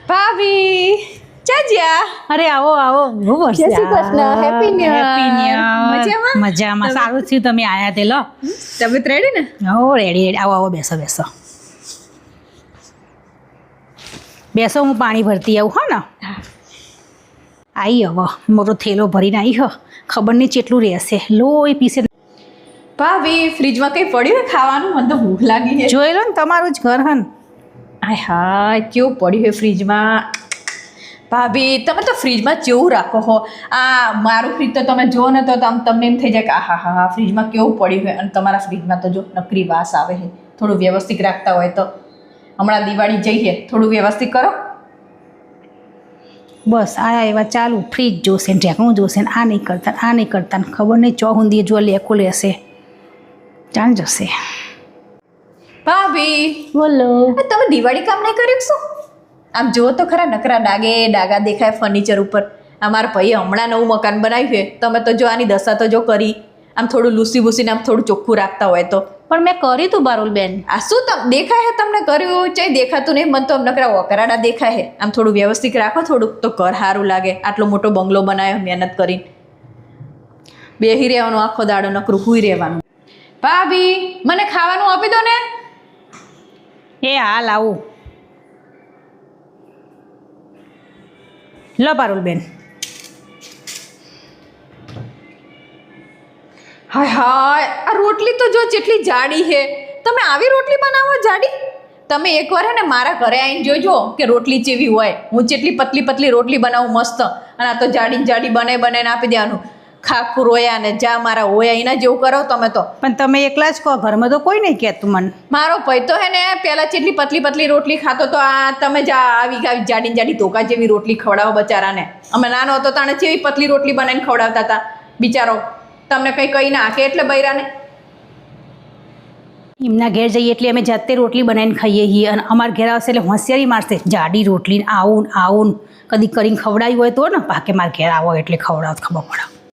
ભાભી ચાજ્યા. અરે આવો આવો બહુ વર્ષ જય Shri Krishna. Happy new year. મજામાં? મજામાં સારું થયું તમે આયા તે લો તબિયત રેડી ને? હો રેડી રેડી આવો આવો બેસો બેસો બેસો હું પાણી ભરતી આવું હો ને આવી હવે મોટો થેલો ભરીને આવી હો ખબર નહીં કેટલું રહેશે લોહી પીસે ભાભી ફ્રીજમાં કંઈ પડ્યું હે ખાવાનું? મને તો ભૂખ લાગી છે. જોઈ લો ને તમારું જ ઘર હન હાય હાય કેવું પડ્યું છે ફ્રીજમાં. ભાભી તમે તો ફ્રીજમાં કેવું રાખો હો. આ મારું ફ્રીજ તો તમે જુઓ ને તો તમને એમ થઈ જાય કે આહા હા હા ફ્રીજમાં કેવું પડ્યું છે. અને તમારા ફ્રીજમાં તો જો નકરી વાસ આવે છે. થોડું વ્યવસ્થિત રાખતા હોય તો. હમણાં દિવાળી જઈએ થોડું વ્યવસ્થિત કરો. બસ આયા એવા ચાલુ ફ્રીજ જોશે ને ઢેકણું જોશે ને આ નહીં કરતા ને ખબર નહીં ચો હુંદી જો લેકો લેશે જાણ જશે. ભાભી બોલો તમે દિવાળી કામ નહીં કર્યું શું? આમ જુઓ તો ખરા નકરા ડાઘા દેખાય ફર્નિચર ઉપર. અમારા ભાઈએ હમણાં નવું મકાન બનાવ્યું છે. તમે તો જો આની દશા તો જો કરી. આમ થોડું લૂસી બૂસીને આમ થોડું ચોખ્ખું રાખતા હોય તો. પણ મેં કર્યું તું બારુલબેન. આ શું દેખાય છે તમને કર્યું? ચાઈ દેખાતું નહીં. મને તો આમ નકરા વકરાડા દેખાય છે. આમ થોડું વ્યવસ્થિત રાખો થોડુંક તો ઘર સારું લાગે. આટલો મોટો બંગલો બનાવ્યો મહેનત કરીને. બેહી રહેવાનું આખો દાડો નકરું હુઈ રહેવાનું. ભાભી મને ખાવાનું આપી દો ને. એ હાલ આવું લો પારુલબેન. હાય હાય આ રોટલી તો જો જેટલી જાડી છે. તમે આવી રોટલી બનાવો જાડી? તમે એકવાર હે ને મારા ઘરે આવીને જોજો કે રોટલી ચેવી હોય. હું જેટલી પતલી પતલી રોટલી બનાવું મસ્ત. અને આ તો જાડી બનાવીને આપી દેવાનું. ખાખું રોયા ને જા મારા હોયા એના જેવું કરો તમે તો. પણ તમે એકલા જ કહો ઘરમાં તો કોઈ નહીં કહેતું મને. મારો ભાઈ તો હે ને પહેલાં જેટલી પતલી રોટલી ખાતો તો આ તમે જા આવી જાડી ધોકા જેવી રોટલી ખવડાવો બચારાને. અમે નાનો હતો તાણે જેવી પતલી રોટલી બનાવીને ખવડાવતા હતા બિચારો. તમને કંઈ કહી ના કે એટલે બૈરાને એમના ઘેર જઈએ એટલે અમે જાતે રોટલી બનાવીને ખાઈએ છીએ અને અમારા ઘેર આવશે એટલે હોશિયારી મારશે જાડી રોટલી આવું કદી કરીને ખવડાવી હોય તો ને પાકે મારા ઘેર આવો એટલે ખવડાવ ખબર પડે.